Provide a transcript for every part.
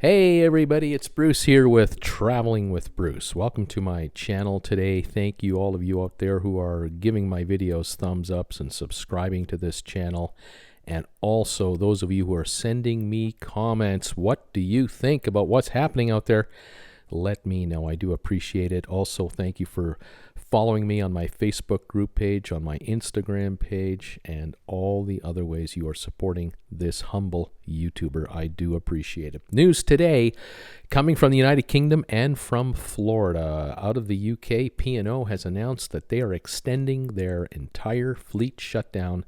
Hey everybody, it's Bruce here with Traveling with Bruce. Welcome to my channel today. Thank you all of you out there who are giving my videos thumbs ups and subscribing to this channel. And also those of you who are sending me comments. What do you think about what's happening out there? Let me know. I do appreciate it. Also, thank you for following me on my Facebook group page, on my Instagram page, and all the other ways you are supporting this humble YouTuber. I do appreciate it. News today coming from the United Kingdom and from Florida. Out of the UK, P&O has announced that they are extending their entire fleet shutdown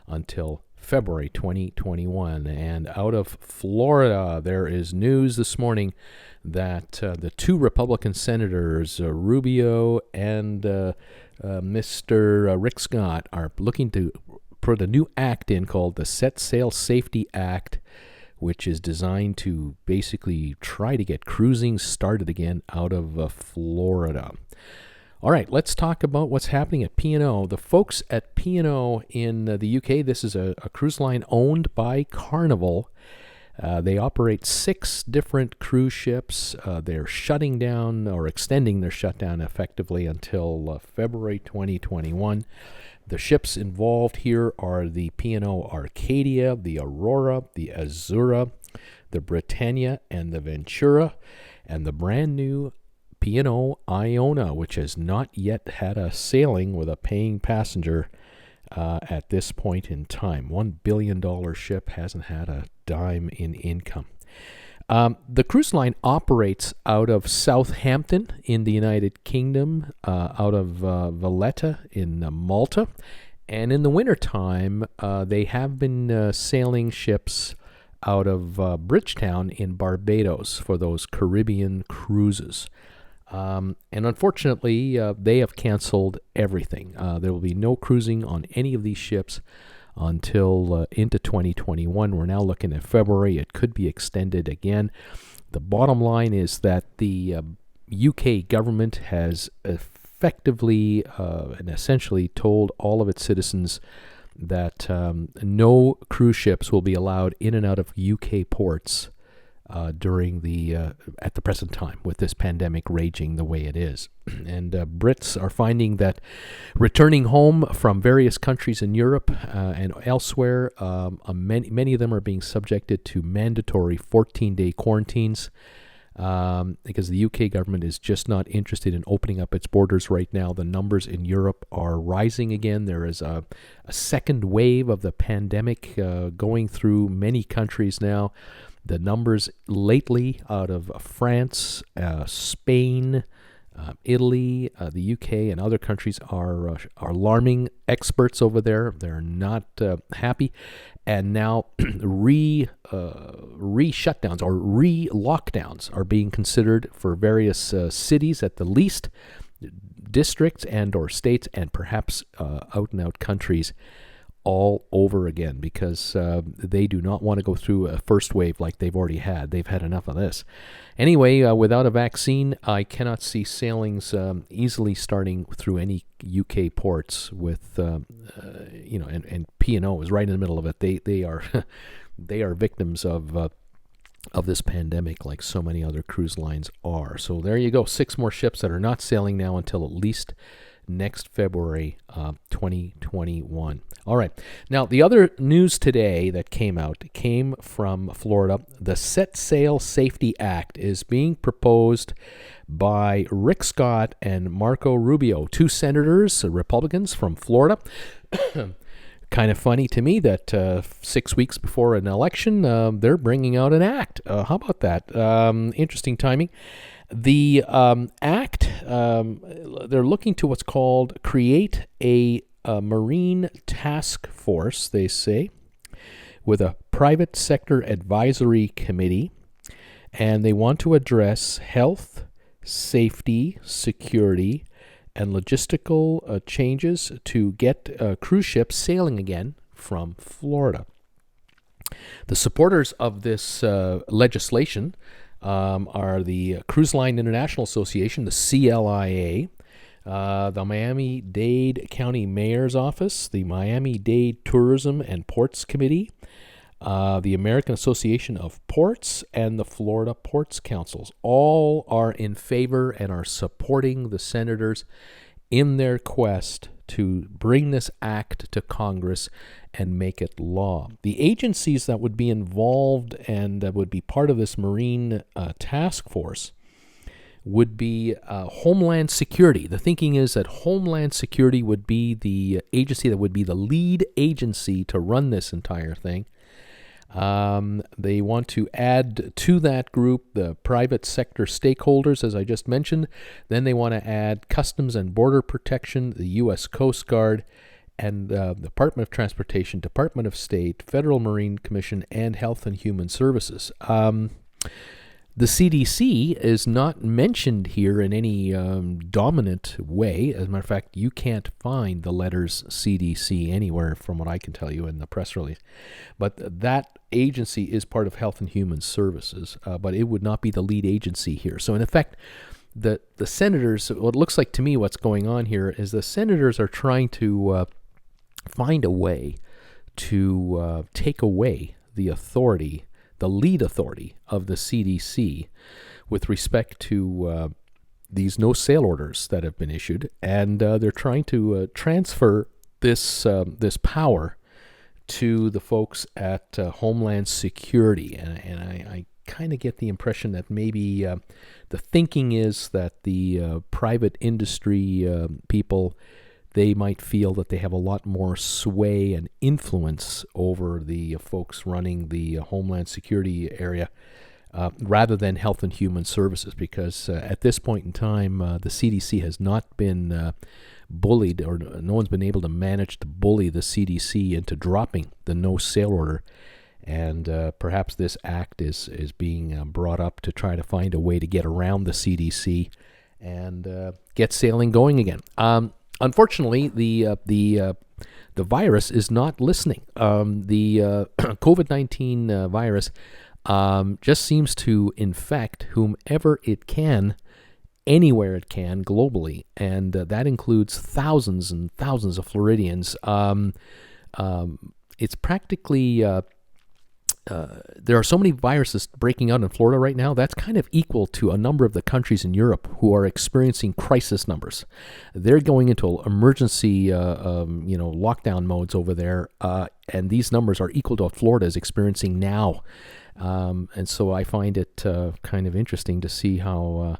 until February 2021. And out of Florida, there is news this morning that the two Republican senators, Rubio and Mr. Rick Scott, are looking to put a new act in called the Set Sail Safety Act, which is designed to basically try to get cruising started again out of Florida. All right, let's talk about what's happening at P&O. The folks at P&O in the UK, this is a cruise line owned by Carnival. They operate 6 different cruise ships. They're shutting down or extending their shutdown effectively until February 2021. The ships involved here are the P&O Arcadia, the Aurora, the Azura, the Britannia, and the Ventura, and the brand new P&O Iona, which has not yet had a sailing with a paying passenger at this point in time. $1 billion ship hasn't had a dime in income. The cruise line operates out of Southampton in the United Kingdom, out of Valletta in Malta, and in the wintertime they have been sailing ships out of Bridgetown in Barbados for those Caribbean cruises. And unfortunately, they have canceled everything. There will be no cruising on any of these ships until into 2021. We're now looking at February. It could be extended again. The bottom line is that the UK government has effectively and essentially told all of its citizens that no cruise ships will be allowed in and out of UK ports during at the present time, with this pandemic raging the way it is. And Brits are finding that returning home from various countries in Europe and elsewhere, many of them are being subjected to mandatory 14-day quarantines because the UK government is just not interested in opening up its borders right now. The numbers in Europe are rising again. There is a second wave of the pandemic going through many countries now. The numbers lately out of France, Spain, Italy, the UK, and other countries are alarming. Experts over there, they're not happy, and now re-shutdowns or re-lockdowns are being considered for various cities at the least, districts and or states, and perhaps out-and-out countries all over again, because they do not want to go through a first wave like they've already had. They've had enough of this. Anyway, without a vaccine, I cannot see sailings easily starting through any UK ports with, and P&O is right in the middle of it. They are they are victims of this pandemic like so many other cruise lines are. So there you go. 6 more ships that are not sailing now until at least next February 2021. All right. Now, the other news today that came from Florida. The Set Sail Safety Act is being proposed by Rick Scott and Marco Rubio, 2 senators, Republicans from Florida. Kind of funny to me that 6 weeks before an election, they're bringing out an act. How about that? Interesting timing. The act, they're looking to what's called create a marine task force, they say, with a private sector advisory committee, and they want to address health, safety, security, and logistical changes to get cruise ships sailing again from Florida. The supporters of this legislation are the Cruise Line International Association, the CLIA, the Miami-Dade County Mayor's Office, the Miami-Dade Tourism and Ports Committee, the American Association of Ports, and the Florida Ports Councils. All are in favor and are supporting the senators in their quest to bring this act to Congress and make it law. The agencies that would be involved and that would be part of this Marine task force would be Homeland Security. The thinking is that Homeland Security would be the agency that would be the lead agency to run this entire thing. They want to add to that group the private sector stakeholders, as I just mentioned. Then they want to add Customs and Border Protection, the U.S. Coast Guard, and the Department of Transportation, Department of State, Federal Marine Commission, and Health and Human Services. The CDC is not mentioned here in any dominant way. As a matter of fact, you can't find the letters CDC anywhere from what I can tell you in the press release. But that agency is part of Health and Human Services, but it would not be the lead agency here. So in effect, the senators, what it looks like to me what's going on here is the senators are trying to find a way to take away the authority, the lead authority of the CDC with respect to these no-sail orders that have been issued, and they're trying to transfer this power to the folks at Homeland Security, and I kind of get the impression that maybe the thinking is that the private industry people, they might feel that they have a lot more sway and influence over the folks running the Homeland Security area rather than Health and Human Services, because at this point in time, the CDC has not been bullied, or no one's been able to manage to bully the CDC into dropping the no-sail order. And perhaps this act is being brought up to try to find a way to get around the CDC and get sailing going again. Unfortunately, the virus is not listening. The COVID-19 virus just seems to infect whomever it can, anywhere it can, globally, and that includes thousands and thousands of Floridians. It's practically there are so many viruses breaking out in Florida right now, that's kind of equal to a number of the countries in Europe who are experiencing crisis numbers. They're going into emergency lockdown modes over there, and these numbers are equal to what Florida is experiencing now. And so I find it kind of interesting to see how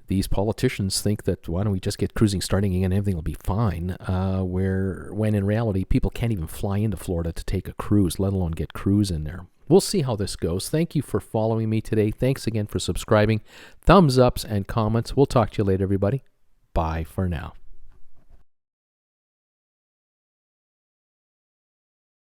these politicians think that why don't we just get cruising starting again, everything will be fine, when in reality people can't even fly into Florida to take a cruise, let alone get cruise in there. We'll see how this goes. Thank you for following me today. Thanks again for subscribing. Thumbs ups and comments. We'll talk to you later, everybody. Bye for now.